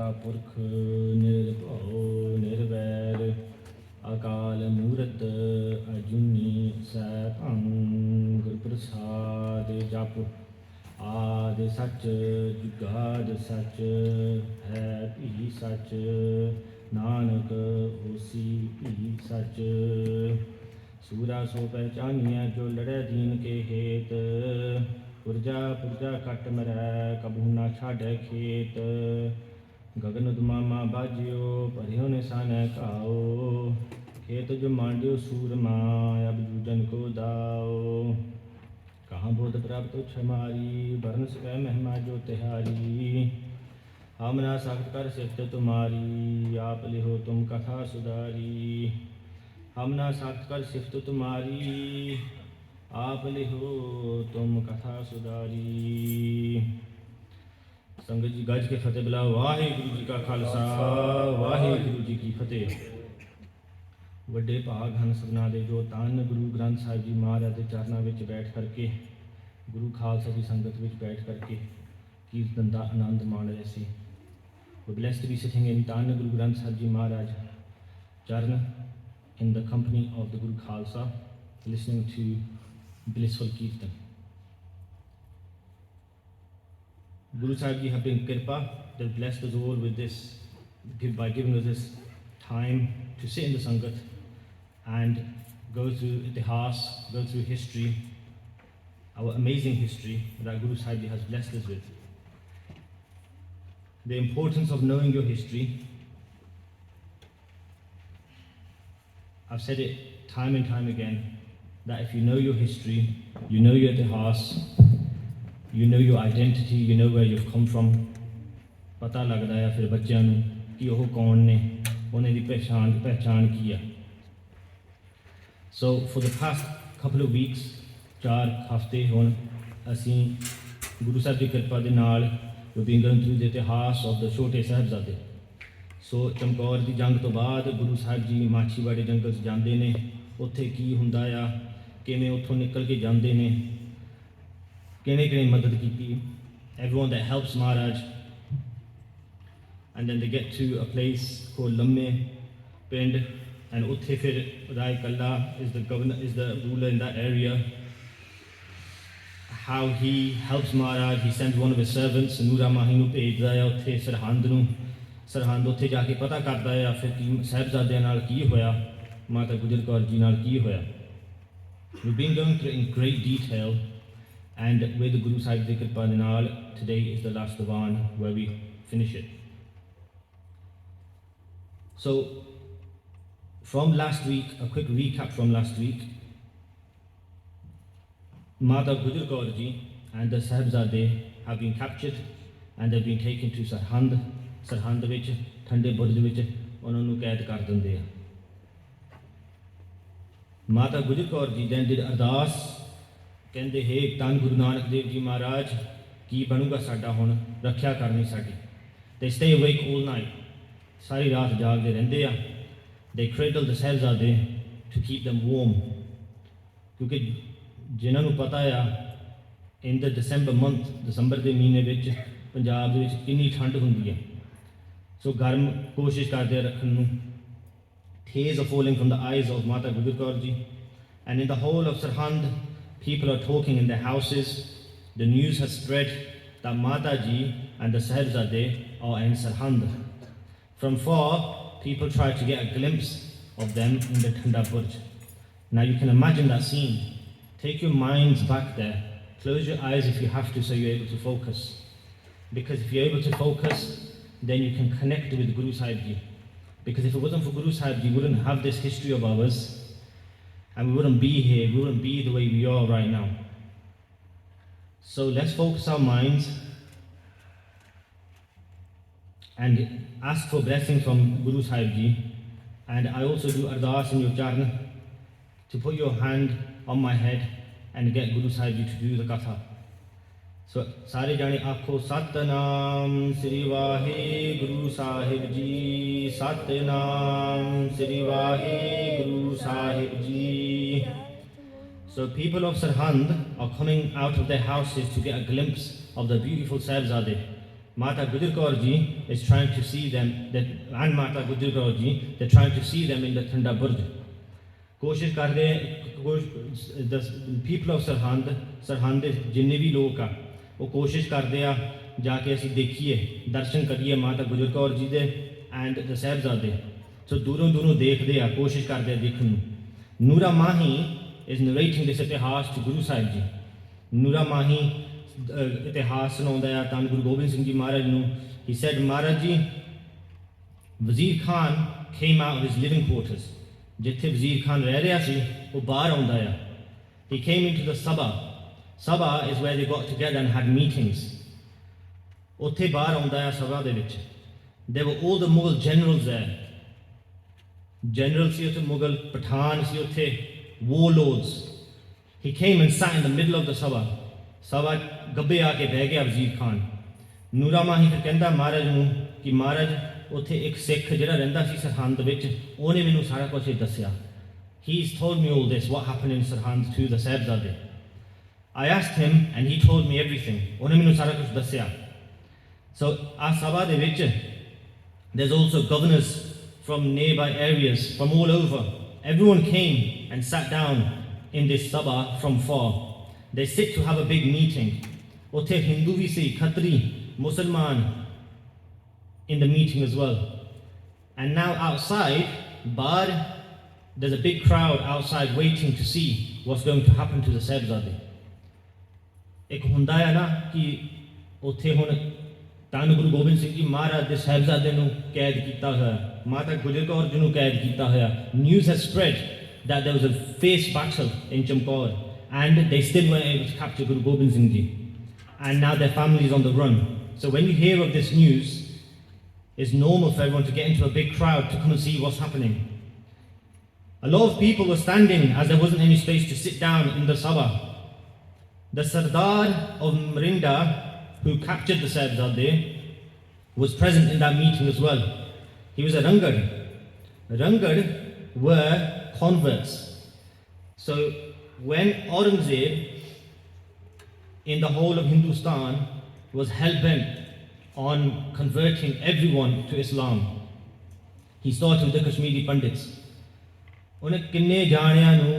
दाता पुरख निर्भौ निर्वैर अकाल मूरत अजूनी सैभं गुर प्रसाद जप आदि सच जुगाद सच है भी सच नानक होसी भी सच सूरा सो पहचानिया जो लड़े दीन के हेत पुरजा पुरजा कट मरै कबू ना छाड़े खेत गगन दुमामा बाजियो परियो निशान काओ खेत जो मांडियो सूरमा अब जूजन को दाओ कहाँ बोध प्राप्त छमारी वर्ण सकै महिमा जो तिहारी हम ना सख्त कर सिफ्त तुम्हारी आप लिहो तुम कथा सुधारी हम ना सख्त कर सिफ्त तुम्हारी आप लिहो तुम कथा सुधारी। संगत जी गज के फतेह बुलाओ। वाहिगुरु जी का खालसा वाहिगुरु जी की फतेह। ਵੱਡੇ ਭਾਗ ਹਨ ਸਭਨਾਂ ਦੇ ਜੋ ਧੰਨ ਗੁਰੂ ਗ੍ਰੰਥ ਸਾਹਿਬ ਜੀ ਮਹਾਰਾਜ ਦੇ ਚਰਨਾਂ ਵਿੱਚ ਬੈਠ ਕਰਕੇ ਗੁਰੂ ਖਾਲਸਾ ਦੀ ਸੰਗਤ ਵਿੱਚ ਬੈਠ ਕਰਕੇ ਕੀਰਤਨ ਦਾ ਆਨੰਦ ਮਾਣ ਰਹੇ ਸੀ। We are blessed to be sitting in ਧੰਨ ਗੁਰੂ ਗ੍ਰੰਥ ਸਾਹਿਬ ਜੀ ਮਹਾਰਾਜ ਚਰਨ in the company of the Guru Khalsa, listening to blissful kirtan. Guru Sahib ji have been kirpa, they have blessed us all with this, by giving us this time to sit in the Sangat and go through itihas, go through history, our amazing history that Guru Sahib ji has blessed us with. The importance of knowing your history. I've said it time and time again, that if you know your history, you know your itihas, you know your identity, you know where you've come from, pata lagda hai fir bachchiyan nu ki oh kaun ne, ਉਹਨਾਂ ਦੀ ਪਹਿਚਾਣ ਕੀ ਹੈ। So for the past couple of weeks, 4 ਹਫ਼ਤੇ ਹੁਣ ਅਸੀਂ ਗੁਰੂ ਸਾਹਿਬ ਦੀ ਕਿਰਪਾ ਦੇ ਨਾਲ we've been going through the ਇਤਿਹਾਸ of the Chote Sahibzaade. ਸੋ ਚਮਕੌਰ ਦੀ ਜੰਗ ਤੋਂ ਬਾਅਦ ਗੁਰੂ ਸਾਹਿਬ ਜੀ ਮਾਛੀਵਾੜੇ ਜੰਗਲ 'ਚ ਜਾਂਦੇ ਨੇ, ਉੱਥੇ ਕੀ ਹੁੰਦਾ ਆ, ਕਿਵੇਂ ਉੱਥੋਂ ਨਿਕਲ ਕੇ ਜਾਂਦੇ ਨੇ, ਕਿਹਨੇ ਮਦਦ ਕੀਤੀ, everyone that helps Maharaj. And then they get to a place called Lamme Pind, and Utthe fir Rai Kalla is the governor, is the ruler in that area. How he helps Maharaj, he sends one of his servants, Noora Mahi nu bhejda hai Utthe Sarhand nu, Sarhand Utthe ja ke pata karda hai fir ki Sahibzade naal ki hoya, Mata Gujar Kaur ji naal ki hoya. We've been going through it in great detail, and with the Guru Sahib di kirpa de naal, today is the last Diwan where we finish it. So, from last week, a quick recap from last week. Mata Gujar Kaur ji and the Sahibzade have been captured and they've been taken to Sarhand. Sarhand ਵਿੱਚ ਠੰਡੇ ਬੁਰਜ ਵਿੱਚ ਉਹਨਾਂ ਨੂੰ ਕੈਦ ਕਰ ਦਿੰਦੇ ਆ। ਮਾਤਾ ਗੁਜਰ ਕੌਰ ਜੀ then did ਅਰਦਾਸ, ਕਹਿੰਦੇ ਹੈ ਧੰਨ ਗੁਰੂ ਨਾਨਕ ਦੇਵ ਜੀ ਮਹਾਰਾਜ ਕੀ ਬਣੂਗਾ ਸਾਡਾ ਹੁਣ, ਰੱਖਿਆ ਕਰਨੀ ਸਾਡੀ। They stay awake all night. ਸਾਰੀ ਰਾਤ ਜਾਗਦੇ ਰਹਿੰਦੇ ਆ। They cradle the Sahibzade to keep them warm. ਕਿਉਂਕਿ ਜਿਨ੍ਹਾਂ ਨੂੰ ਪਤਾ ਆ in the December month, ਦਸੰਬਰ ਦੇ ਮਹੀਨੇ ਵਿੱਚ ਪੰਜਾਬ ਦੇ ਵਿੱਚ ਕਿੰਨੀ ਠੰਡ ਹੁੰਦੀ ਹੈ, ਸੋ ਗਰਮ ਕੋਸ਼ਿਸ਼ ਕਰਦੇ ਆ ਰੱਖਣ ਨੂੰ। Tears are falling from the eyes of Mata Gujar Kaur ji, and in the whole of Sarhand, people are talking in their houses. The news has spread that Mata ji and the Sahibzade are in Sarhand. From far, people try to get a glimpse of them in the Thanda Burj. Now you can imagine that scene. Take your minds back there. Close your eyes if you have to so you're able to focus. Because if you're able to focus, then you can connect with Guru Sahib Ji. Because if it wasn't for Guru Sahib Ji, we wouldn't have this history of ours. And we wouldn't be here, we wouldn't be the way we are right now. So let's focus our minds and ask for blessings from Guru Sahib Ji. And I also do ardas in your charan to put your hand on my head and get Guru Sahib Ji to do the katha. So sare jane aakho Satnam Sri Vaheguru Sahib Ji, Satnam Sri Vaheguru Sahib Ji. So people of Sarhand are coming out of their houses to get a glimpse of the beautiful Sahibzade. Mata Gujar Kaur ji is trying to see them, and Mata Gujar Kaur ji, they're trying to see them in the Thanda Burj. कोशिश कर रहे the people of Sirhind जिन्ने भी लोग आ वो कोशिश करते आ जाके असी देखिए दर्शन करिए माता गुजर कौर जी दे एंड द साहिबजादे सो दूरों दूरों देखते आ कोशिश करते देखने नूरा माही इज नरेटिंग दिस इतिहास टू गुरु साहिब जी नूरा माही इतिहास सुनाउंदा है धन गुरु गोबिंद सिंह जी महाराज नूं he said Maharaj ji Wazir Khan came out of his living quarters जिथे वजीर खान रह रहा सी वो बाहर आउंदा है he came into the Sabha is where they got together and had meetings उत्थे बाहर आउंदा है सभा दे विच there were all the Mughal generals there generals सी उत्थे मुगल पठान सी उत्थे warlords he came and sat in the middle of the Sabha गब्बे आके बह गया वजीर खान नूरा माही फिर कहंदा महाराज नूं कि महाराज उत्थे एक सिख जिहड़ा रहिंदा सी सरहंद विच उहने मैनूं सारा कुछ दस्सिया he's told me all this what happened in Sarhand to the Sahibzade I asked him and he told me everything उहने मैनूं सारा कुछ दस्सिया so आ सभा दे विच there's also governors from nearby areas from all over everyone came and sat down in this sabha from far they sit to have a big meeting उत्थे हिंदू भी सी खत्री मुसलमान in the meeting as well. And now outside, bar, there's a big crowd outside waiting to see what's going to happen to the Sahibzade. एक हुंदा है ना कि उत्थे हुण धन गुरु गोबिंद सिंह जी महाराज दे साहिबजादे नूं कैद कीता होया माता गुजर कौर जी नूं कैद कीता होया news has spread that there was a fierce battle in Chamkaur and they still weren't able to capture Guru Gobind Singh Ji and now their family is on the run. So when you hear of this news, it's normal for everyone to get into a big crowd to come and see what's happening. A lot of people were standing as there wasn't any space to sit down in the Sabha. The Sardar of Marinda, who captured the Sahibzade, was present in that meeting as well. He was a Rangad. Rangad were converts. So when Aurangzeb in the whole of Hindustan was hell-bent on converting everyone to Islam. He started with the Kashmiri Pandits. उन्हें किन्ने जानियां नूं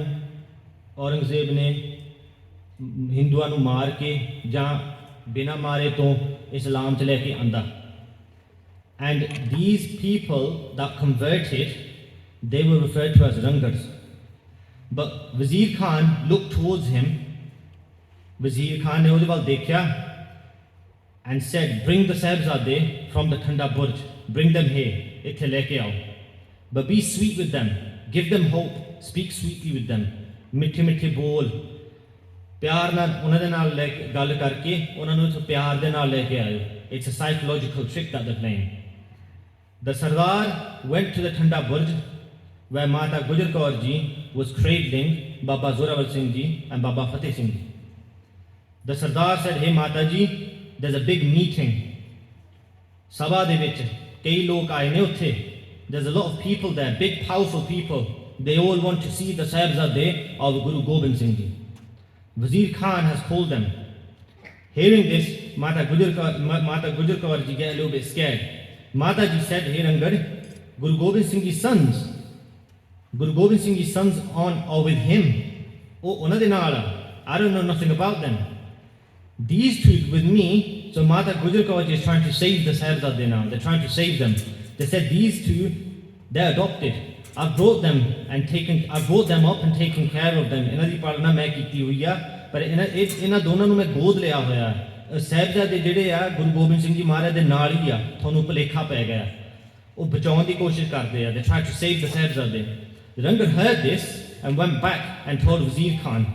औरंगजेब ने हिंदुआं नूं मार के जां बिना मारे तो इस्लाम च लेके आंदा. And these people that converted, they were referred to as Rangads. But Wazir Khan looked towards him. Wazir Khan ने उहदे वाल देखा and said, bring the Sahibzade from the Thanda Burj, bring them here, ithe leke aao. But be sweet with them, give them hope, speak sweetly with them. Mithe mithe bol, प्यार नाल उन्हां दे नाल गल करके उन्हां नूं इत्थे प्यार दे नाल लेके आयो. It's a psychological trick that they're playing. The Sardar went to the Thanda Burj where Mata Gujar Kaur ji was cradling Baba Zorawar Singh ji and Baba Fateh Singh ji. The Sardar said, hey Mata ji, there's a big meeting. Sabha de vich kei log aaye ne utthe. There's a lot of people there, big powerful people. They all want to see the Sahibzade of Guru Gobind Singh Ji. Wazir Khan has called them. Hearing this, Mata Gujar Kaur ji get a little bit scared. Mata ji said, hey Rangad, Guru Gobind Singh Ji's sons are with him. Oh, unna de naal. I don't know nothing about them. These two with me, so Mata Gujar Kaur ji is trying to save the Sahibzade now. They're trying to save them. They said these two, they're adopted. I've brought them up and taken care of them. Inna di palna main ਕੀਤੀ ਹੋਈ ਆ ਪਰ ਇਹਨਾਂ ਦੋਨਾਂ ਨੂੰ ਮੈਂ ਗੋਦ ਲਿਆ ਹੋਇਆ. ਸਾਹਿਬਜ਼ਾਦੇ ਜਿਹੜੇ ਆ ਗੁਰੂ ਗੋਬਿੰਦ ਸਿੰਘ ਜੀ ਮਹਾਰਾਜ ਦੇ ਨਾਲ ਹੀ ਆ. ਤੁਹਾਨੂੰ ਭੁਲੇਖਾ ਪੈ ਗਿਆ. ਉਹ ਬਚਾਉਣ ਦੀ ਕੋਸ਼ਿਸ਼ ਕਰਦੇ ਆ. They tried to save the Sahibzade. Rangad heard this and went back and told Wazir Khan.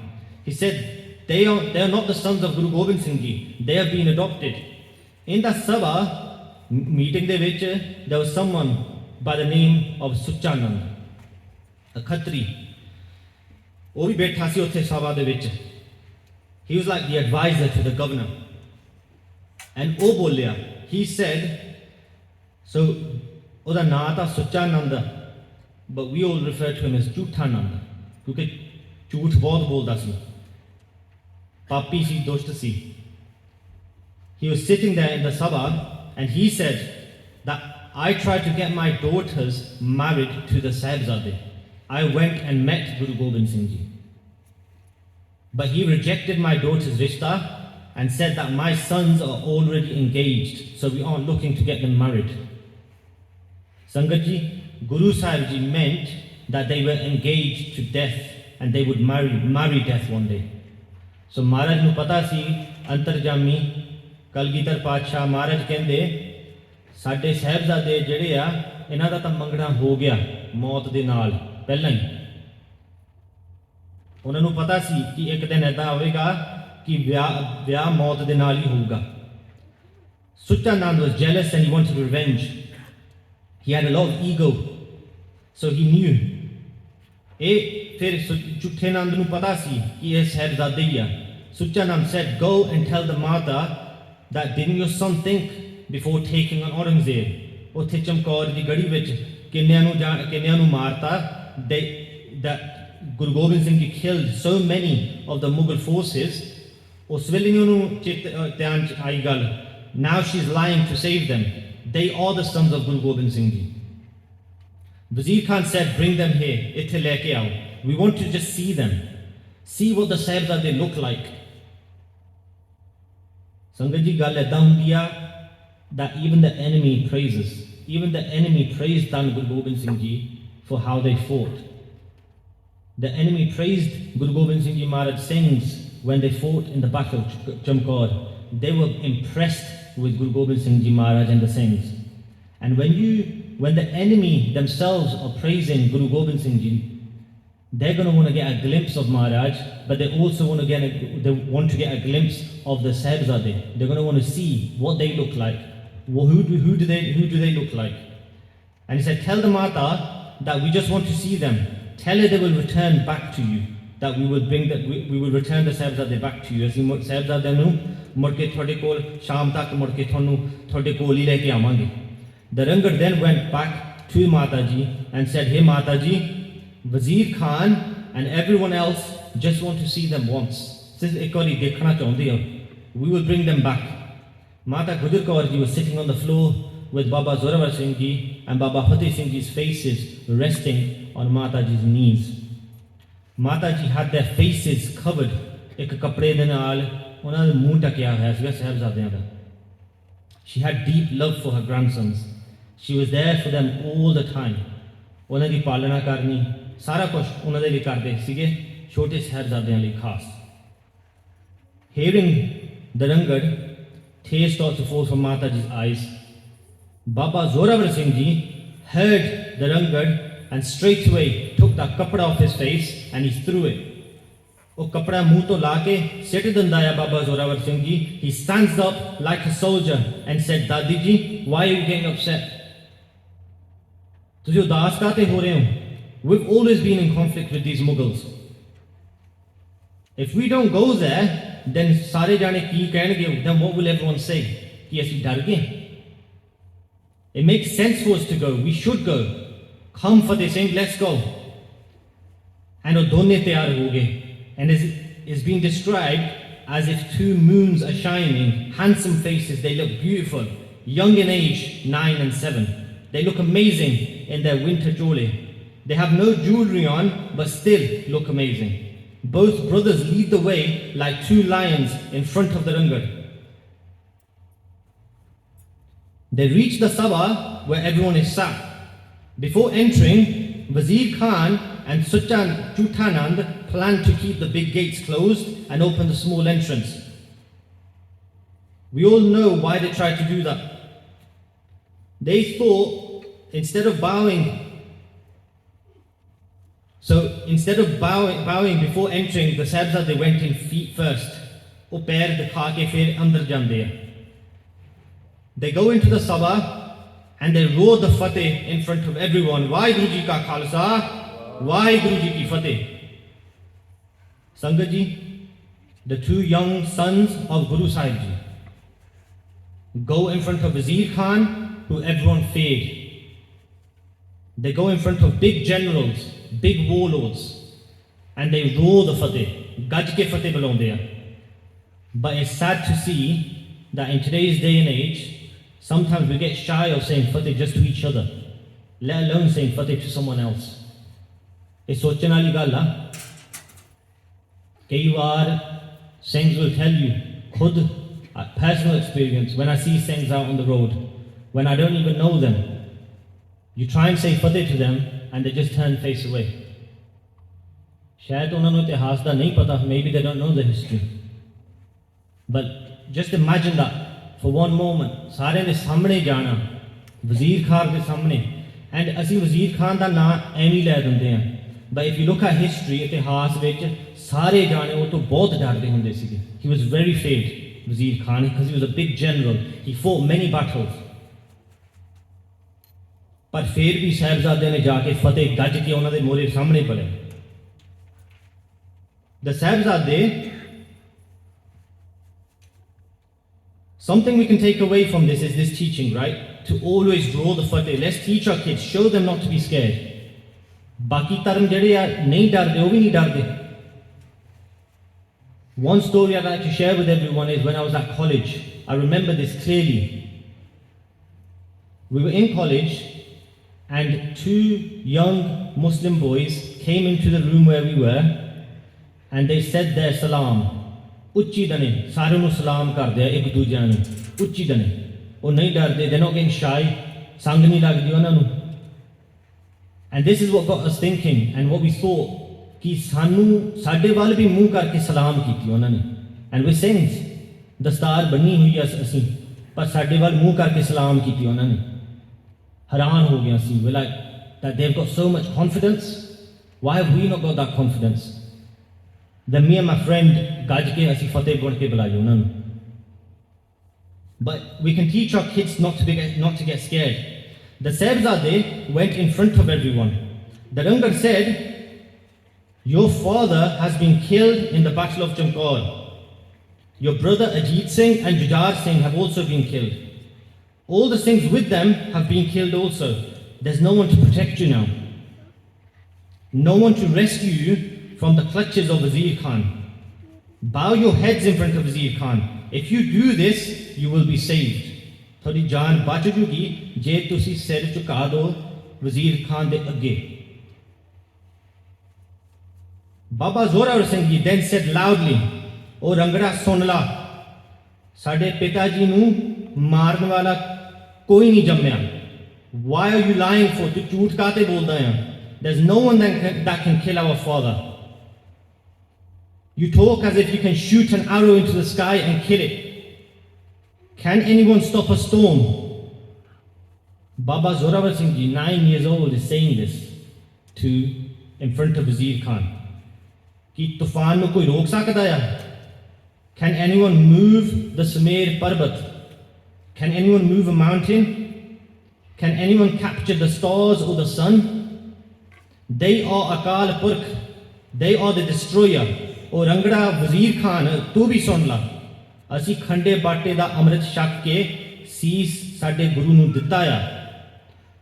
He said, they are not the sons of Guru Gobind Singh Ji. They have been adopted. In the Sabha meeting de vich, there was someone by the name of Suchanand, a Khatri. Oh, bhi baitha si uthe Sabha de vich. He was like the advisor to the governor. And oh bolya, he said, so oda ਨਾਂ ਤਾਂ Suchanand, but we all refer to him as Jhuthanand, ਕਿਉਂਕਿ ਝੂਠ ਬਹੁਤ ਬੋਲਦਾ ਸੀ. ਪਾਪੀ ਸੀ, ਦੁਸ਼ਟ ਸੀ. He was sitting there in the sabha and he said that I tried to get my daughters married to the Sahibzaade. I went and met Guru Gobind Singh Ji. But he rejected my daughter's rishta and said that my sons are already engaged, so we aren't looking to get them married. Sangat Ji, Guru Sahib Ji meant that they were engaged to death and they would marry death one day. So Maharaj nu pata si antarjami Kalgidhar Paatshah Maharaj kende ਸਾਡੇ ਸਾਹਿਬਜ਼ਾਦੇ ਜਿਹੜੇ ਆ ਇਹਨਾਂ ਦਾ ਤਾਂ ਮੰਗਣਾ ਹੋ ਗਿਆ ਮੌਤ ਦੇ ਨਾਲ ਪਹਿਲਾਂ ਹੀ ਉਹਨਾਂ ਨੂੰ ਪਤਾ ਸੀ ਕਿ ਇੱਕ ਦਿਨ ਐਦਾਂ ਆਵੇਗਾ ਕਿ ਵਿਆਹ ਮੌਤ ਦੇ ਨਾਲ ਹੀ ਹੋਊਗਾ Sucha Nand was jealous and he wanted revenge. He had a lot of ego, so he knew. ਇਹ ਫਿਰ ਝੂਠੇ ਨੰਦ ਨੂੰ ਪਤਾ ਸੀ ਕਿ ਇਹ ਸਾਹਿਬਜ਼ਾਦੇ ਹੀ ਆ Sucha Nand said, go and tell the mata that didn't your son think before taking on Aurangzeb ਉੱਥੇ ਚਮਕੌਰ ਦੀ ਗੜੀ ਵਿੱਚ ਕਿੰਨਿਆਂ ਨੂੰ ਮਾਰਤਾ that Guru Gobind Singh Ji killed so many of the Mughal forces ਉਸ ਵੇਲੇ ਨਹੀਂ ਉਹਨੂੰ ਧਿਆਨ ਚ ਆਈ ਗੱਲ now she's lying to save them. They are the sons of Guru Gobind Singh Ji. Wazir Khan said, bring them here, ਇੱਥੇ ਲੈ ਕੇ ਆਓ. We want to just see them, see what the Sahibzade look like. ਸੰਗਤ ਜੀ ਗੱਲ ਏਦਾਂ ਹੁੰਦੀ ਆ that even the enemy praised Dhan Guru Gobind Singh Ji for how they fought. The enemy praised Guru Gobind Singh Ji Maharaj Singhs when they fought in the battle of Chamkaur. They were impressed with Guru Gobind Singh Ji Maharaj and the Singhs. And when the enemy themselves are praising Guru Gobind Singh Ji, they're going to want to get a glimpse of Maharaj, but they also want to get a glimpse of the Sahibzade. They're going to want to see what they look like. Who do they look like? And he said, tell the Mata that we just want to see them. Tell her they will return back to you. That we will return the Sahibzade back to you. As Sahibzade nu mudke thode kol sham tak mudke thonu thode kol hi leke avange. The Rangad then went back to Mataji and said, hey Mataji, Wazir Khan and everyone else just want to see them once. We will bring them back. Mata Gujar Kaur Ji was sitting on the floor with Baba Zorawar Singh Ji and Baba Fateh Singh Ji's faces resting on Mataji's knees. Mataji had their faces covered. Ek kapde de naal ਉਹਨਾਂ ਦਾ ਮੂੰਹ ਢਕਿਆ ਹੋਇਆ ਸੀਗਾ ਸਾਹਿਬਜ਼ਾਦਿਆਂ ਦਾ. She had deep love for her grandsons. She was there for them all the time. ਉਹਨਾਂ ਦੀ ਪਾਲਣਾ ਕਰਨੀ ਸਾਰਾ ਕੁਝ ਉਹਨਾਂ ਦੇ ਲਈ ਕਰਦੇ ਸੀਗੇ ਛੋਟੇ ਸਾਹਿਬਜ਼ਾਦਿਆਂ ਲਈ ਖਾਸ. Hearing the Rangad, tears started to fall from Mataji's eyes. Baba Zorawar Singh Ji heard the Rangad and straight away took that kapda off his face and he threw it. ਉਹ ਕੱਪੜਾ ਮੂੰਹ ਤੋਂ ਲਾ ਕੇ ਸਿੱਟ ਦਿੰਦਾ ਆ Baba Zorawar Singh ji. He stands up like a soldier and said, Dadi ji, why are you getting upset? ਤੁਸੀਂ ਉਦਾਸ ਕਾਤੇ ਹੋ ਰਹੇ ਹੋ? We've always been in conflict with these Mughals. If we don't go there, then ਸਾਰੇ ਜਾਣੇ ਕੀ ਕਹਿਣਗੇ? Then what will everyone say? ਕਿ ਅਸੀਂ ਡਰ ਗਏ? It makes sense for us to go. We should go. Come Fateh Singh, let's go. And ਉਹ ਦੋਨੇ ਤਿਆਰ ਹੋ ਗਏ. And is being described as if two moons are shining, handsome faces, they look beautiful, young in age, 9 and 7. They look amazing in their winter jewelry. They have no jewelry on, but still look amazing. Both brothers lead the way like two lions in front of the Rangad. They reach the sabha where everyone is sat. Before entering, Wazir Khan and Chutanand planned to keep the big gates closed and open the small entrance. We all know why they tried to do that. They thought instead of bowing before entering, the Sahibzade they went in feet first. ਉਹ ਪੈਰ ਦਿਖਾ ਕੇ ਫਿਰ ਅੰਦਰ ਜਾਂਦੇ ਆ. They go into the sabha and they roar the fateh in front of everyone. Waheguru Ji Ka Khalsa, Waheguru Ji Ki Fateh. Sangat Ji, the two young sons of Guru Sahib Ji, go in front of Wazir Khan, who everyone feared. They go in front of big generals, big warlords, and they roar the fateh. Gaj ke fateh bulaunde. But it's sad to see that in today's day and age, sometimes we get shy of saying Fateh just to each other, let alone saying Fateh to someone else. It's सोचने वाली गल आ कई बार Singhs will tell you खुद personal experience when I see Singhs out on the road when I don't even know them, you try and say Fateh to them and they just turn face away. शायद उन्होंने इतिहास दा नहीं पता, maybe they don't know the history, but just imagine that for one moment सारे ने सामने जाना वजीर खान के सामने, and असी वजीर खान दा नाम एवं ले दिंदे हैं, but if you look at history इतिहास विच सारे जाने वो तो बहुत डरदे हुंदे सीगे. He was very feared, Wazir Khan, because he was a big general, he fought many battles, पर फिर भी साहिबजादे ने जाके फतेह गज के उन्होंने मोरे सामने पड़े. The Sahibzaade, something we can take away from this is this teaching, right? To always draw the fateh. Let's teach our kids, show them not to be scared. Baki taram jehde ya nahi darde, wo bhi nahi darde. One story I'd like to share with everyone is when I was at college. I remember this clearly. We were in college and two young Muslim boys came into the room where we were and they said their salam. Uchchi dane, sare nu salam karde ek dooje nu. Uchchi dane. Oh nahi darde, they're not getting shy. Sang nahi lagdi ਉਹਨਾਂ ਨੂੰ. And this is what got us thinking and what we thought. कि सानू साडे वाल भी मुंह करके सलाम कीती उन्होंने. And we Singhs, दस्तार बनी हुई असी, पर साडे वाल मुंह करके सलाम कीती उन्होंने. हैरान हो गया सी. We're like, that they've got so much confidence. Why have we not got that confidence? Then me and my friend gaj ke asi fateh bol ke bulaye unhanu. But we can teach our kids not to get scared. The Sahibzaade went in front of everyone. The Rangar said, your father has been killed in the Battle of Chamkaur. Your brother Ajit Singh and Jujhar Singh have also been killed. All the Singhs with them have been killed also. There's no one to protect you now. No one to rescue you from the clutches of Wazir Khan. Bow your heads in front of Wazir Khan. If you do this, you will be saved. Thodi jaan bach jugi je tusi sir chuka do Wazir Khan de agge. Baba Zorawar Singh ji then said loudly, O Rangada sun la, sade pitaji nu maaran wala koi nahi jammya. Why are you lying for? Tu jhoot kaate bolda hai? There's no one that can kill our father. You talk as if you can shoot an arrow into the sky and kill it. Can anyone stop a storm? Baba Zorawar Singh ji, 9 years old, is saying this in front of Wazir Khan. Ki tufan nu koi rok sakda hai? Can anyone move the Sumer Parbat? Can anyone move a mountain? Can anyone capture the stars or the sun? They are Akal Purkh. They are the destroyer. O Rangada Wazir Khan, tu bhi sun la. Asi khande baate da amrit shak ke sees sade guru nu ditta ya.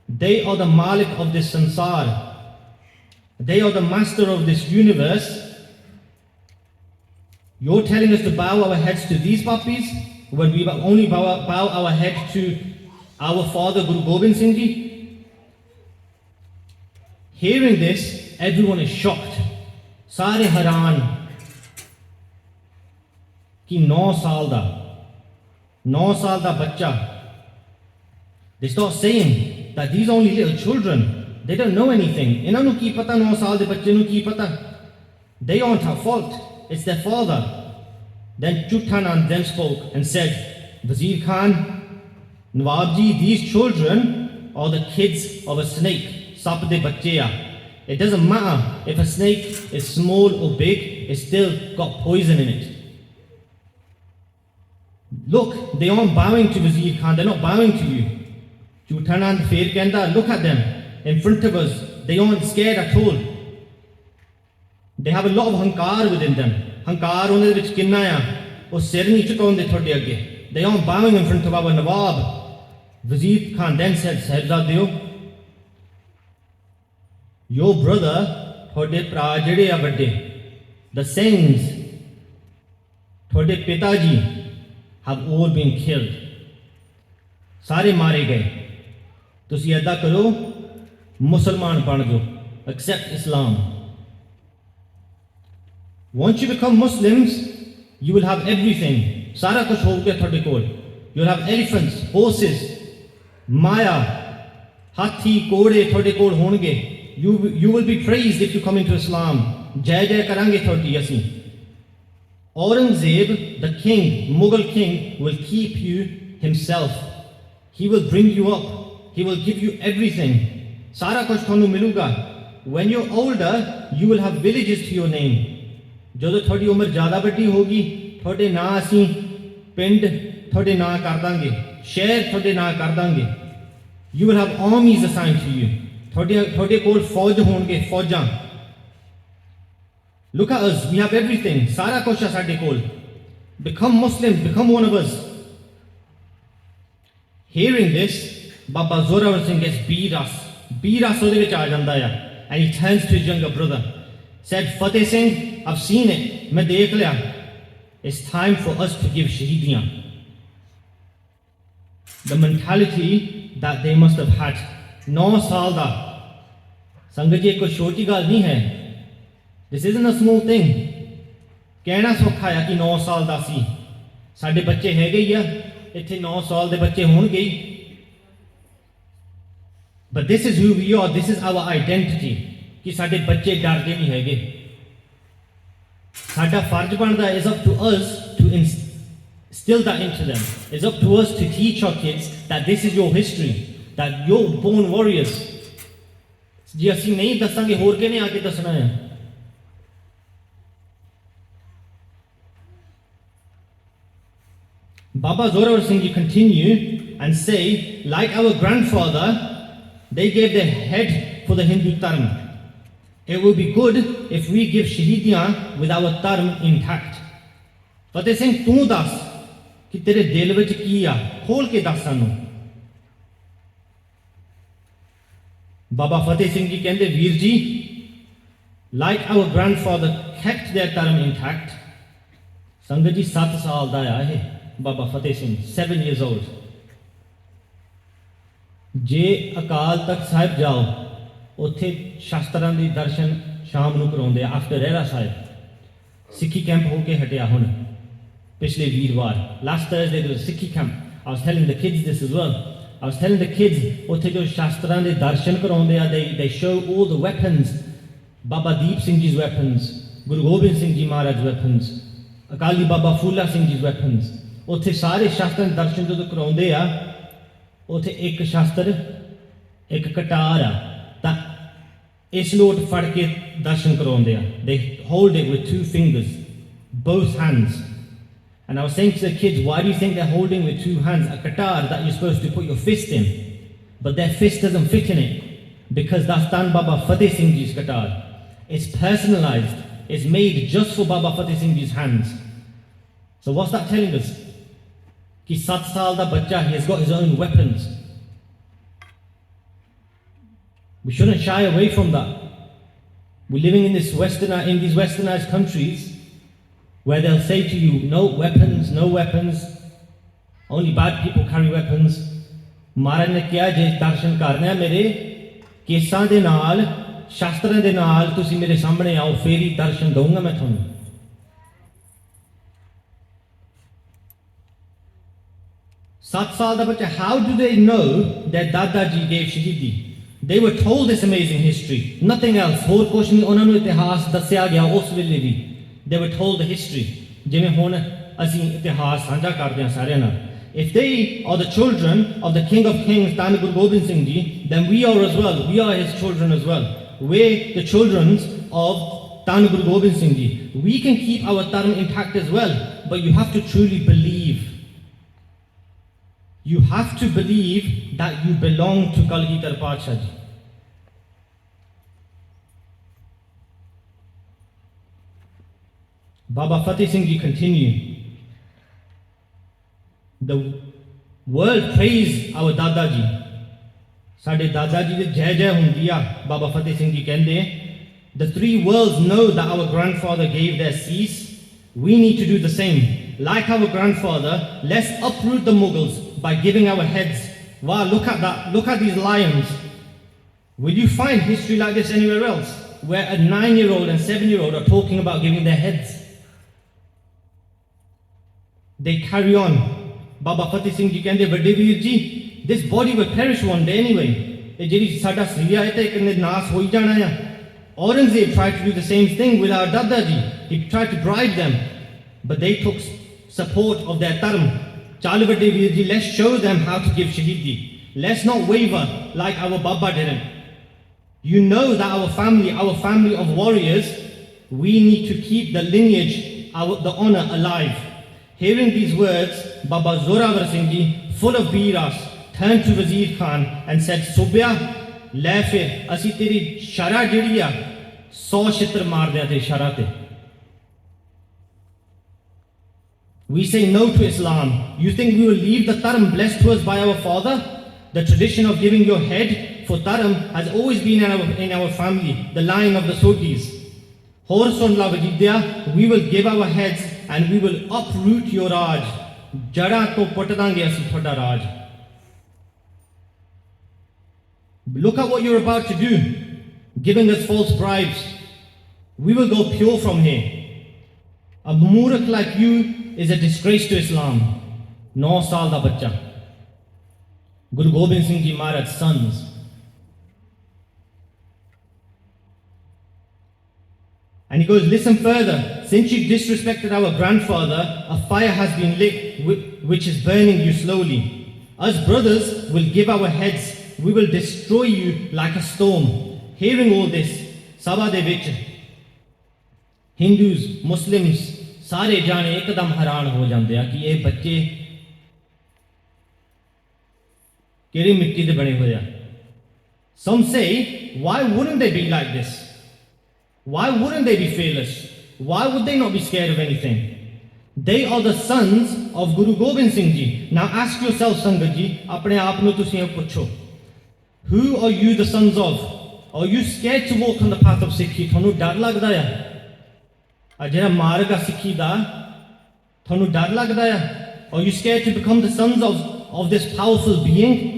They are the Malik of this sansar. They are the master of this universe. You're telling us to bow our heads to these puppies when we only bow our head to our father Guru Gobind Singh Ji? Hearing this, everyone is shocked. Sare haran. Ki 9 saal da bachcha. They start saying that these are only little children. They don't know anything. Inna nu ki pata 9 saal de bachche nu ki pata. They aren't at fault. It's their father. Then Chuthanan then spoke and said, Wazir Khan, Nawabji, these children are the kids of a snake. Sap de bachcheya. It doesn't matter if a snake is small or big, it's still got poison in it. Look, they aren't bowing to Wazir Khan, they're not bowing to you. Chuthanan Fair Kenda, look at them in front of us. They aren't scared at all. They have a lot of hankar within them. Hankar on the rich kinnaya, or serni chukon de thode. They aren't bowing in front of our Nawab. Wazir Khan then said, Sahibzaadeo, your brother, thode pra jede a vadde, the Singhs, thode pitaji, have all been killed. सारे मारे गए. तुसी ऐदा करो, मुसलमान बन जाओ. Accept Islam. Once you become Muslims, you will have everything. सारा कुछ हो गया थोड़े कोल. You'll have elephants, horses, maya, hathi, घोड़े थोड़े कोल होंगे. You will be praised if you come into Islam. जय जय करांगे थोड़ी असी. Aurangzeb, the king, Mughal king, will keep you himself. He will bring you up. He will give you everything. सारा कुछ थानू मिलूगा. When you're older, you will have villages to your name. ਜਦੋਂ ਤੁਹਾਡੀ ਉਮਰ ਜ਼ਿਆਦਾ ਵੱਡੀ ਹੋਗੀ, ਤੁਹਾਡੇ ਨਾਂ ਅਸੀਂ ਪਿੰਡ ਤੁਹਾਡੇ ਨਾਂ ਕਰ ਦਾਂਗੇ, ਸ਼ਹਿਰ ਤੁਹਾਡੇ ਨਾਂ ਕਰ ਦਾਂਗੇ. You will have armies assigned to you. ਤੁਹਾਡੇ ਕੋਲ ਫੌਜ ਹੋਣਗੇ, ਫੌਜਾਂ. Look at us, we have everything. ਸਾਰਾ ਕੁਝ ਹੈ ਸਾਡੇ ਕੋਲ. Become Muslim, become one of us. Hearing this, Baba Zorawar Singh gets beat us ਉਹਦੇ ਵਿੱਚ ਆ ਜਾਂਦਾ ਆ. And he turns to his younger brother. Said, Fateh Singh, I've seen it. मैं देख लिया. It's time for us to give shaheediyan. The mentality that they must have had. 9 ਸਾਲ ਦਾ. ਸੰਗਤ ਜੀ ਕੋਈ ਛੋਟੀ ਗੱਲ ਨਹੀਂ ਹੈ. This isn't a small thing. ਕਹਿਣਾ ਸੌਖਾ ਆ ਕਿ 9 ਸਾਲ ਦਾ ਸੀ. ਸਾਡੇ ਬੱਚੇ ਹੈਗੇ ਹੀ ਆ. ਇੱਥੇ 9 ਸਾਲ ਦੇ ਬੱਚੇ ਹੋਣਗੇ ਹੀ. But this is who we are. This is our identity. ਕਿ ਸਾਡੇ ਬੱਚੇ ਡਰਦੇ ਨਹੀਂ ਹੈਗੇ. ਸਾਡਾ ਫਰਜ਼ ਬਣਦਾ is up to us to instill that into them. It's up to us to teach our kids that this is your history, that you're born warriors. ਜੇ ਅਸੀਂ ਨਹੀਂ ਦੱਸਾਂਗੇ ਹੋਰ ਕਿਹਨੇ ਆ ਕੇ ਦੱਸਣਾ ਹੈ? Baba Zorawar Singh Ji continue and say, like our grandfather, they gave their head for the Hindu dharma. It will be good if we give shaheediyan with our dharma intact. Fateh Singh, ਤੂੰ ਦੱਸ ਕਿ ਤੇਰੇ ਦਿਲ ਵਿੱਚ ਕੀ ਆ? ਖੋਲ ਕੇ ਦੱਸ ਸਾਨੂੰ. Baba Fateh Singh Ji ਕਹਿੰਦੇ, ਵੀਰ ਜੀ, like our grandfather kept their dharma intact. ਸੰਗਤ ਜੀ 7 ਸਾਲ ਦਾ ਆ ਇਹ. Baba Fateh Singh, 7 years old. ਜੇ ਅਕਾਲ ਤਖਤ ਸਾਹਿਬ ਜਾਓ, ਉੱਥੇ ਸ਼ਾਸਤਰਾਂ ਦੇ ਦਰਸ਼ਨ ਸ਼ਾਮ ਨੂੰ ਕਰਾਉਂਦੇ ਆ ਆਫਟਰ ਰਹਿਰਾ ਸਾਹਿਬ. ਸਿੱਖੀ ਕੈਂਪ ਹੋ ਕੇ ਹਟਿਆ ਹੁਣ ਪਿਛਲੇ ਵੀਰਵਾਰ. Last Thursday there was a Sikhi camp. I was telling the kids this as well. I was telling the kids, ਉੱਥੇ ਜੋ ਸ਼ਾਸਤਰਾਂ ਦੇ ਦਰਸ਼ਨ ਕਰਾਉਂਦੇ ਆ, they show all the weapons. Baba Deep Singh Ji's weapons, Guru Gobind Singh Ji Maharaj's weapons, Akali Baba Phula Singh Ji's weapons. ਉੱਥੇ ਸਾਰੇ ਸ਼ਾਸਤਰਾਂ ਦੇ ਦਰਸ਼ਨ ਜਦੋਂ ਕਰਾਉਂਦੇ ਆ, ਉੱਥੇ ਇੱਕ ਸ਼ਾਸਤਰ, ਇੱਕ ਕਟਾਰ ਆ ਤਾਂ ਇਸ ਲੋਟ ਫੜ ਕੇ ਦਰਸ਼ਨ ਕਰਾਉਂਦੇ ਆ. They hold it with 2 fingers, both hands. And I was saying to the kids, why do you think they're holding with 2 hands a katar that you're supposed to put your fist in? But their fist doesn't fit in it because that's done Baba Fateh Singh Ji's katar. It's personalized. It's made just for Baba Fateh Singh Ji's hands. So what's that telling us? Ki 7 saal da bacha, he has got his own weapons. We shouldn't shy away from that. We're living in these westernized countries where they'll say to you, no weapons, no weapons. Only bad people carry weapons. Maharaj ne kiya je darshan karne hai mere kesan de naal, shastran de naal, tusi mere samne aao, feri darshan daunga main thonu. 7 saal da bacha, how do they know that Dadaji gave Shaheedi? They were told this amazing history, nothing else. Hor kuch nahi ਉਹਨਾਂ ਨੂੰ ਇਤਿਹਾਸ ਦੱਸਿਆ ਗਿਆ ਉਸ ਵੇਲੇ ਵੀ. They were told the history. ਜਿਵੇਂ ਹੁਣ ਅਸੀਂ ਇਤਿਹਾਸ ਸਾਂਝਾ ਕਰਦੇ ਹਾਂ ਸਾਰਿਆਂ ਨਾਲ. If they are the children of the King of Kings, Dhan Guru Gobind Singh Ji, then we are as well. We are his children as well. We're the children of Dhan Guru Gobind Singh Ji. We can keep our dharma intact as well, but you have to truly believe. You have to believe that you belong to Kalgidhar Padshah Ji. Baba Fateh Singh Ji continue. The world praise our Dada Ji. Sade Dada Ji de jai jai hundi a. Baba Fateh Singh Ji kende, the 3 worlds know that our grandfather gave their cease. We need to do the same. like our grandfather, let's uproot the Mughals by giving our heads. Wow, look at that. Look at these lions. Will you find history like this anywhere else? Where a 9-year-old and 7-year-old are talking about giving their heads. They carry on. Baba Fateh Singh ji kende vade veer ji, this body will perish one day anyway. ਇਹ ਜਿਹੜੀ ਸਾਡਾ ਸਰੀਰ ਹੈ ਤੇ ਕਿੰਨੇ ਨਾਸ ਹੋਈ ਜਾਣਾ ਆ. Aurangzeb tried to do the same thing with our Dada ji. He tried to bribe them, but they took support of their dharm. Chal vade veer ji, let's show them how to give Shaheedi. Let's not waver like our Baba didn't. You know that our family of warriors, we need to keep the lineage, the honor alive. Hearing these words, Baba Zorawar Singh ji, full of biras, turned to Wazir Khan and said, Subya, le fir, asi teri shara jehdi a, 100 shitr maar diya te shara te. We say no to Islam. You think we will leave the taram blessed to us by our father? The tradition of giving your head for taram has always been in our family, the line of the Sotis. Hor sun la vajidya, we will give our heads and we will uproot your Raj. Jada to patadange asi thoda Raj. Look at what you're about to do, giving us false bribes. We will go pure from here. A Murak like you is a disgrace to Islam. 9 saal da bachcha. Guru Gobind Singh Ji Maharaj's sons. And he goes, listen further. Since you disrespected our grandfather, a fire has been lit which is burning you slowly. Us brothers will give our heads. We will destroy you like a storm. Hearing all this, Sabha de vich, Hindus, Muslims, sare jane ekdam haran ho jande a ki ye bacche kehdi mitti de bane hoye a. Some say, why wouldn't they be like this? Why wouldn't they be fearless? Why would they not be scared of anything? They are the sons of Guru Gobind Singh Ji. Now ask yourself, Sangat Ji, apne aap nu tusi pucho. Who are you the sons of? Are you scared to walk on the path of Sikhi? Thonu dar lagda ya? A jehda marg a Sikhi da, thonu dar lagda ya? Are you scared to become the sons of this powerful being?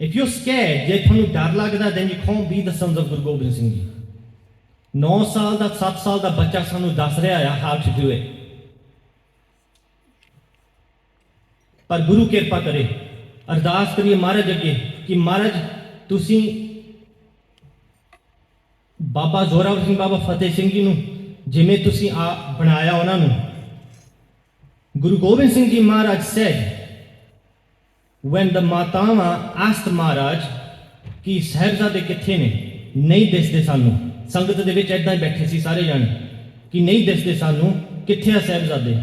If you're scared, je thonu dar lagda, then you can't be the sons of Guru Gobind Singh Ji. 9 saal da 7 saal da bachcha sanu das reha hai how to do it. Par Guru kirpa kare, ardas kariye Maharaj agge ki Maharaj tusi Baba Zorawar Singh, Baba Fateh Singh Ji nu jiਵੇਂ ਤੁਸੀਂ ਆ ਬਣਾਇਆ ਉਹਨਾਂ ਨੂੰ. Guru Gobind Singh Ji Maharaj said, when the Matawa asked Maharaj ਕਿ ਸਾਹਿਬਜ਼ਾਦੇ ਕਿੱਥੇ ਨੇ, ਨਹੀਂ ਦਿਸਦੇ ਸਾਨੂੰ. ਸੰਗਤ ਦੇ ਵਿੱਚ ਐਦਾਂ ਹੀ ਬੈਠੇ ਸੀ ਸਾਰੇ ਜਾਣੇ ਕਿ ਨਹੀਂ ਦਿਸਦੇ ਸਾਨੂੰ, ਕਿੱਥੇ ਆ ਸਾਹਿਬਜ਼ਾਦੇ.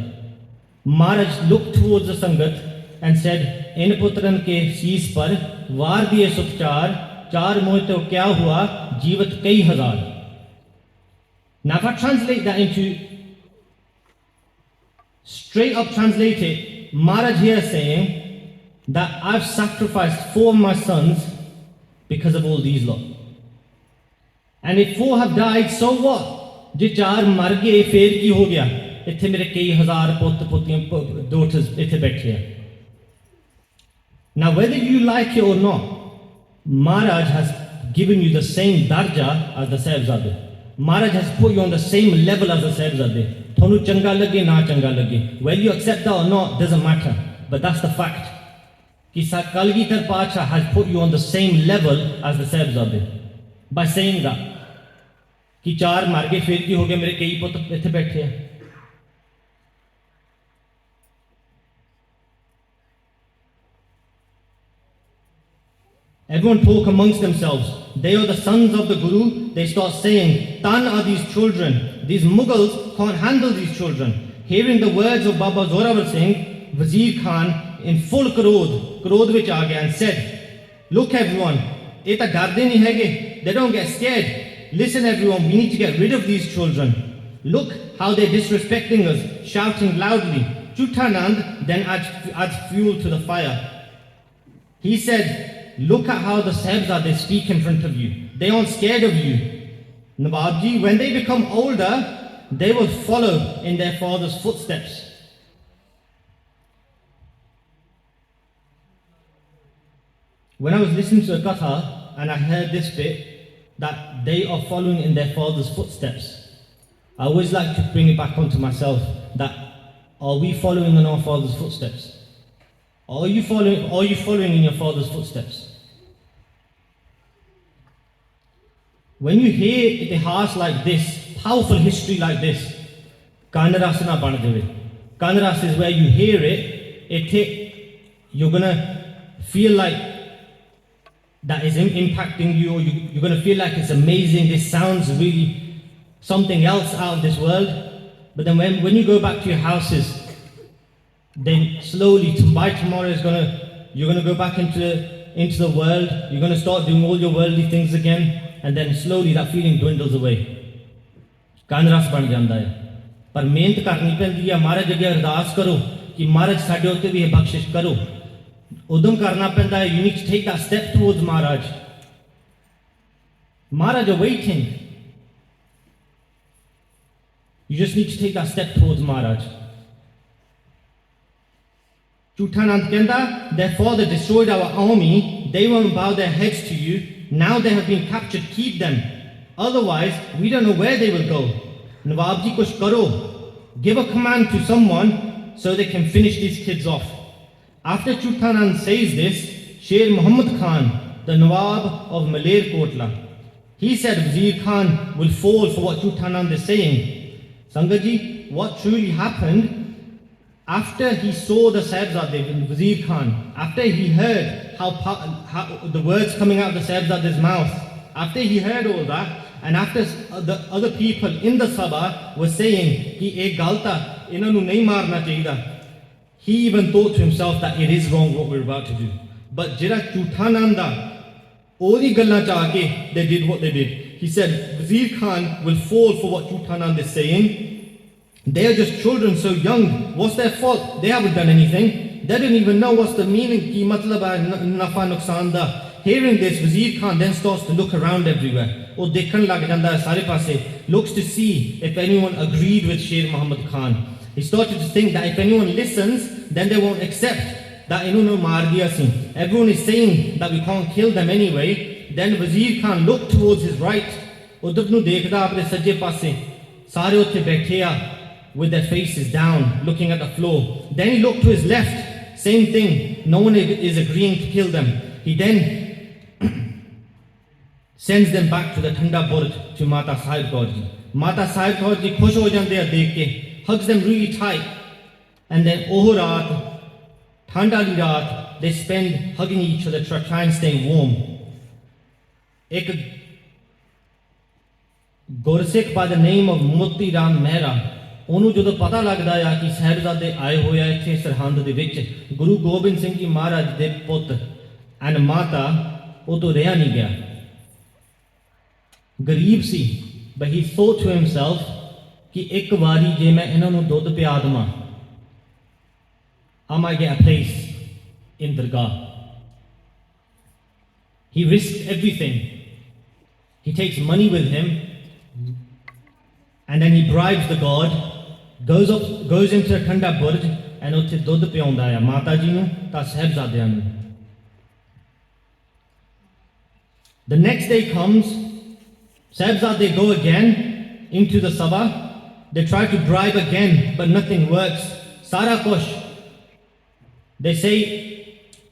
Maharaj looked towards the Sangat and said, इन पुत्रन के शीश पर वार दिए सुपचार, 4 मोह तो क्या हुआ, जीवत कई हजार. Now if I translate that into, straight up translate it, Maharaj here is saying that I've sacrificed 4 of my sons because of all these lot. And if 4 have died, so what? Je 4 mar gaye, fir ki ho gaya? Ithe mere kai hazar put putiyan daughters ithe baithe hai. Now whether you like it or not, Maharaj has given you the same darja as the Sahibzade. Maharaj has put you on the same level as the Sahibzade. Thonu changa lage na changa lage, whether you accept that or not doesn't matter, but that's the fact. Ki Kalgitar Pacha has put you on the same level as the Sahibzade by saying that ki 4 mar gaye, fir ki ho gaya, mere kai put ithe baithe hai. Everyone talk amongst themselves. They are the sons of the Guru. They start saying, Tan are these children. These Mughals can't handle these children. Hearing the words of Baba Zorawar Singh, Wazir Khan in full krodh vich aa gaya and said, look everyone, ye ta darde nahi hege. They don't get scared. Listen everyone, we need to get rid of these children. Look how they're disrespecting us, shouting loudly. Chutanand then adds fuel to the fire. He said, look at how the Sahibzade speak in front of you. They aren't scared of you. Nawabji, when they become older, they will follow in their father's footsteps. When I was listening to a katha and I heard this bit, that they are following in their father's footsteps, I always like to bring it back onto myself, that are we following in our father's footsteps? Are you following in your father's footsteps? When you hear itihas like this, powerful history like this, Kanras na ban jave. Kanras is where you hear it, you're gonna feel like that is impacting you, or you're gonna feel like it's amazing, this sounds really something else out of this world. But then when you go back to your houses, then slowly, by tomorrow you're gonna go back into the world, you're gonna start doing all your worldly things again, and then slowly that feeling dwindles away. Kanras ban janda hai. Par mehnat karni pendi hai, Maharaj age ardas karo ki Maharaj sade utte bhi ye bakshish karo. Udam karna penda hai, you need to take that step towards Maharaj. Maharaj are waiting. You just need to take that step towards Maharaj. Chutanand Kenda, their father destroyed our army, they won't bow their heads to you. Now they have been captured, keep them. Otherwise, we don't know where they will go. Nawab ji kuch karo. Give a command to someone so they can finish these kids off. After Chutanand says this, Sher Muhammad Khan, the Nawab of Maler Kotla, he said Wazir Khan will fall for what Chutanand is saying. Sangaji, what truly happened, after he saw the Sahibzaade, Wazir Khan, after he heard how the words coming out of the Sahibzade's mouth, after he heard all that, and after the other people in the Sabha were saying, ki ek galta, inanu nahi marna chahiye, he even thought to himself that it is wrong what we're about to do. But Jira Chutananda, Odi Galla Chaake, they did what they did. He said, Wazir Khan will fall for what Chutanand is saying. They are just children so young. What's their fault? They haven't done anything. They don't even know what's the meaning. Ki matlab hai nafa nuksan da. Hearing this, Wazir Khan then starts to look around everywhere. Oh, dekhan lag janda hai sare paase. Looks to see if anyone agreed with Sher Muhammad Khan. He started to think that if anyone listens, then they won't accept that inunu maar diya si. Everyone is saying that we can't kill them anyway. Then Wazir Khan looked towards his right. Udhar nu dekhda apne sajje paase. Sare utte baithe with their faces down, looking at the floor. Then he looked to his left. Same thing. No one is agreeing to kill them. He then sends them back to the Thanda Burj to Mata Sahibzaade. Mata Sahibzaade khush ho jande hai dekh ke. Hugs them really tight, and then oh raat, thanda li raat, they spend hugging each other to try and stay warm. Ek Gursikh by the name of Moti Ram Mehra, ਉਹਨੂੰ ਜਦੋਂ ਪਤਾ ਲੱਗਦਾ ਆ ਕਿ ਸਾਹਿਬਜ਼ਾਦੇ ਆਏ ਹੋਏ ਆ ਇੱਥੇ ਸਰਹੰਦ ਦੇ ਵਿੱਚ, ਗੁਰੂ ਗੋਬਿੰਦ ਸਿੰਘ ਜੀ ਮਹਾਰਾਜ ਦੇ ਪੁੱਤ ਐਂਡ ਮਾਤਾ, ਉਹ ਤੋਂ ਰਿਹਾ ਨਹੀਂ ਗਿਆ, ਗਰੀਬ ਸੀ, but he thought to himself ਕਿ ਇੱਕ ਵਾਰੀ ਜੇ ਮੈਂ ਇਹਨਾਂ ਨੂੰ ਦੁੱਧ ਪਿਆ ਦੇਵਾਂ, I might get a place in Dargah. He risked everything. He takes money with him, and then he bribes the god, goes into the Thanda Burj, and ਉੱਥੇ ਦੁੱਧ ਪਿਆਉਂਦਾ ਆ ਮਾਤਾ ਜੀ ਨੂੰ ਤਾਂ ਸਾਹਿਬਜ਼ਾਦਿਆਂ ਨੂੰ. The next day comes, Sahibzade go again into the Sabha. They try to bribe again, but nothing works. Sara kush. They say,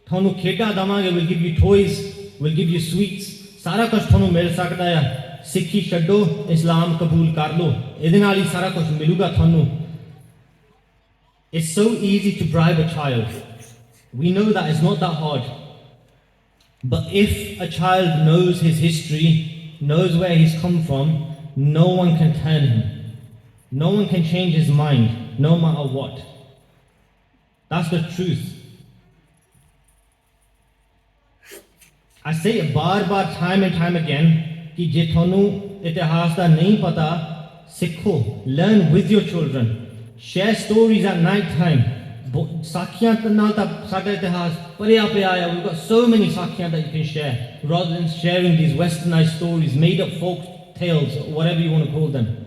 thonu kheda davange, we'll give you toys, we'll give you sweets. Sara kush thonu mil sakda hai. Sikhi chaddo, Islam kabool kar lo. Ede naal hi sara kush miluga thonu. It's so easy to bribe a child. We know that it's not that hard. But if a child knows his history, knows where he's come from, no one can turn him. No one can change his mind, no matter what. That's the truth. I say it bar time and time again, ki je thonu itihas da nahi pata, sikho, learn with your children. Share stories at night time. Sakhiyan naal ta sada itihas pariya pe aaya. We've got so many sakhiyan that you can share, rather than sharing these westernized stories, made up folk tales, or whatever you want to call them.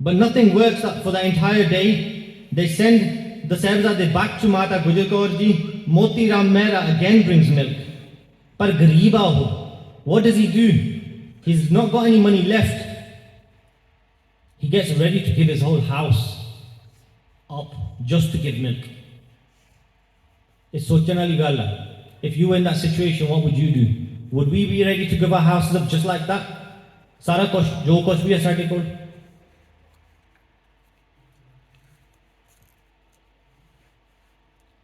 But nothing works for the entire day. They send the Sahibzade back to Mata Gujar Kaur ji. Moti Ram Mehra again brings milk. Par gareeba ho. What does he do? He's not got any money left. He gets ready to give his whole house up just to give milk. It's sochan wali gall hai. If you were in that situation, what would you do? Would we be ready to give our houses up just like that? Sara kuch, jo kuch bhi hai sade kol.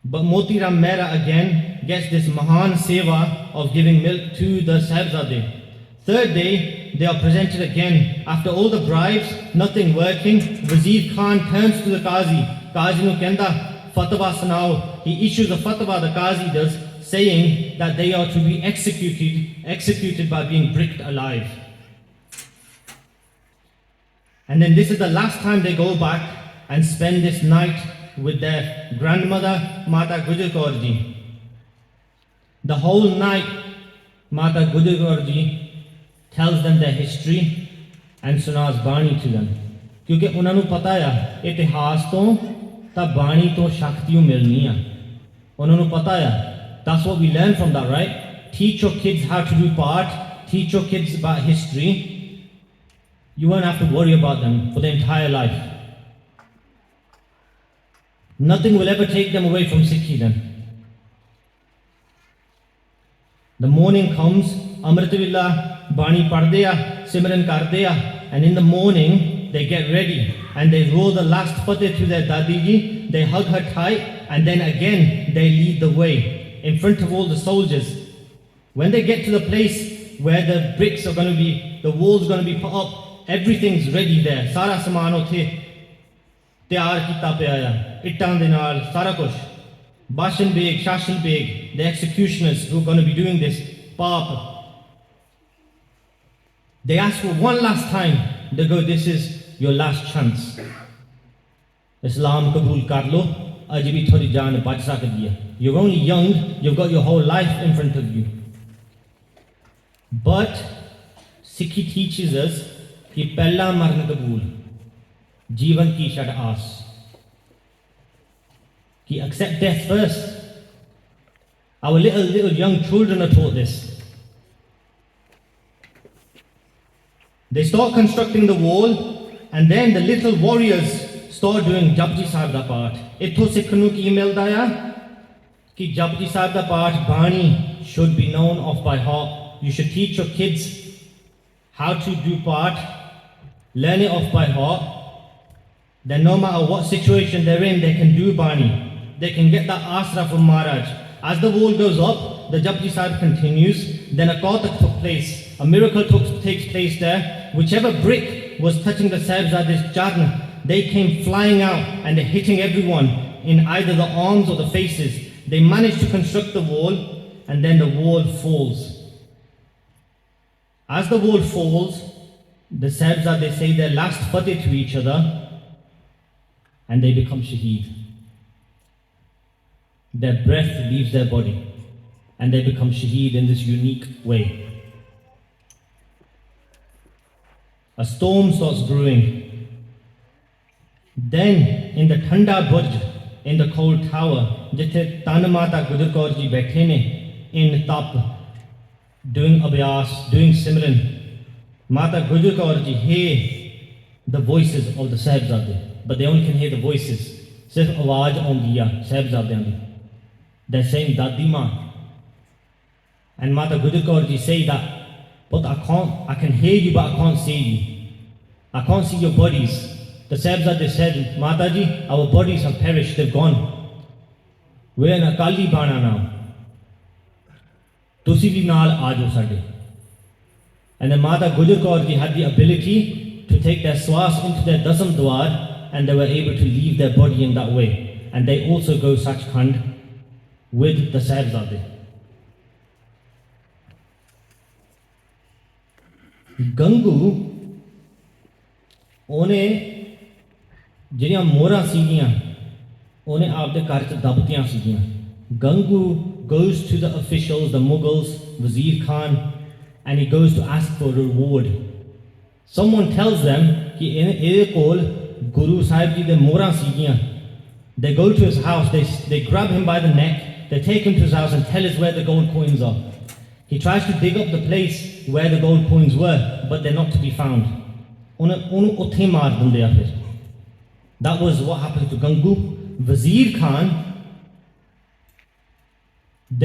But Moti Ram Mehra again gets this Mahan Seva of giving milk to the Sahibzade. Third day, they are presented again. After all the bribes, nothing working, Wazir Khan turns to the Qazi. Qazi nu kenda, fatwa sunao. He issues a fatwa, the Qazi does, saying that they are to be executed by being bricked alive. And then this is the last time they go back and spend this night with their grandmother, Mata Gujar Kaur ji. The whole night, Mata Gujar Kaur ji tells them their history and sunas Bani to them. Kyunki unhanu pata hai itihas to ta Bani to shakti milni hai. Unhanu pata hai. That's what we learn from that, right? Teach your kids how to do part, teach your kids about history. You won't have to worry about them for their entire life. Nothing will ever take them away from Sikhi then. The morning comes, Amritavillah, Bani Pardeya, Simran Kardeya, and in the morning they get ready and they roll the last fateh to their Dadiji, they hug her tight, and then again they lead the way in front of all the soldiers. When they get to the place where the bricks are going to be, the walls are going to be put up, everything's ready there. Sara saman uthe tayar kita paya hai. Ittan de naal sara kuch. Bashan Beg, Shashil Beg, the executioners who are going to be doing this, Paap. They ask for one last time. They go, this is your last chance. Islam Kabul kar lo. Aj bhi thodi jaan bach sakdi hai. You're only young, you've got your whole life in front of you. But Sikhi teaches us ki pehla marn kabul, jeevan ki shad aas. Ki accept death first. Our little young children are taught this. They start constructing the wall, and then the little warriors start doing Japji Sahib da Paath. Itho sikhnu ki milda hai ki Japji Sahib da Paath Bani should be known off by heart. You should teach your kids how to do Paath, learn it off by heart. Then no matter what situation they're in, they can do Bani. They can get that asra from Maharaj. As the wall goes up, the Japji Sahib continues. Then a Kautak took place. A miracle takes place there. Whichever brick was touching the Sahibzade's charna, they came flying out and they're hitting everyone in either the arms or the faces. They managed to construct the wall, and then the wall falls. As the wall falls, the Sahibzade say their last fateh to each other, and they become Shaheed. Their breath leaves their body, and they become Shaheed in this unique way. A storm starts brewing. Then, in the Thanda Burj, in the cold tower, jithe Tanamata Gujar Kaur ji baithe ne, in tap, doing abhyas, doing simran, Mata Gujar Kaur ji hear the voices of the Sahibzade, but they only can hear the voices. Sirf awaaj aunਦੀ ਆ Sahibzadeyan di. They're saying Dadi Ma. And Mata Gujar Kaur ji say that, but I can hear you, but I can't see you. I can't see your bodies. The Sahibzade said, Mataji, our bodies have perished, they've gone. We're in Akali Bana now. Tusi bhi naal aajo sade. And then Mata Gujar Kaur ji had the ability to take their swas into their dasam dwar, and they were able to leave their body in that way. And they also go Sachkhand with the Sahibzade. Gangu, ਉਹਨੇ ਜਿਹੜੀਆਂ ਮੋਹਰਾਂ ਸੀਗੀਆਂ ਉਹਨੇ ਆਪਦੇ ਘਰ 'ਚ ਦਬਤੀਆਂ ਸੀਗੀਆਂ. Gangu goes to the officials, the Mughals, Wazir Khan, and he goes to ask for a reward. Someone tells them कि ਇਹਦੇ ਕੋਲ ਗੁਰੂ ਸਾਹਿਬ ਜੀ ਦੇ ਮੋਹਰਾਂ ਸੀਗੀਆਂ. They go to his house, they grab him by the neck, they take him to his house and tell us where the gold coins are. He tries to dig up the place where the gold coins were, but they're not to be found. ਉਹਨੂੰ ਉੱਥੇ ਮਾਰ ਦਿੰਦੇ ਆ ਫਿਰ. That was what happened to Gangu. Wazir Khan,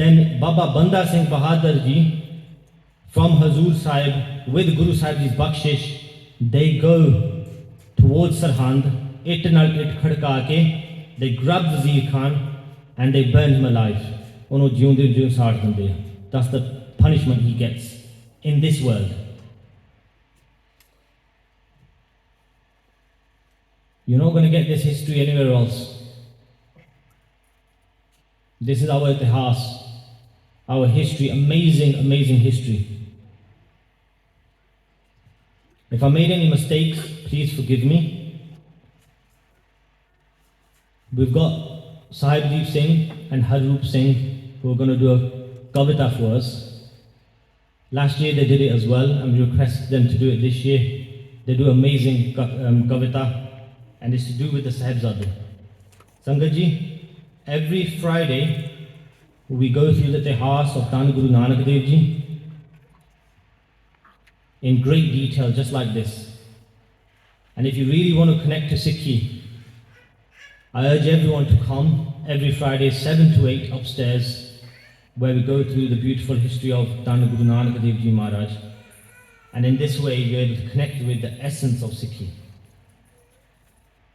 then Baba Banda Singh Bahadur ji from Hazur Sahib with Guru Sahib ji's bakshish, they go towards Sarhand, it khadka ke, they grab Wazir Khan and they burn him alive. Onu jiunde saad dinde. That's the punishment he gets in this world. You're not going to get this history anywhere else. This is our itihas, our history, amazing, amazing history. If I made any mistakes, please forgive me. We've got Sahibdeep Singh and Harroop Singh who are going to do a kavita for us. Last year they did it as well, and we request them to do it this year. They do amazing kavita, and it's to do with the Sahibzaade. Sangat ji, every Friday we go through the itihas of Dhan Guru Nanak Dev Ji in great detail, just like this. And if you really want to connect to Sikhi, I urge everyone to come every Friday 7 to 8 upstairs, where we go through the beautiful history of Dhan Guru Nanak Dev Ji Maharaj. And in this way you're able to connect with the essence of Sikhi.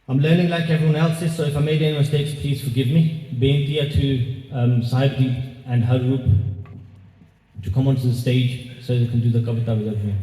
I'm learning like everyone else is, so if I made any mistakes, please forgive me. Beintiya to Sahibdeep and Harroop to come onto the stage so they can do the kavita with everyone.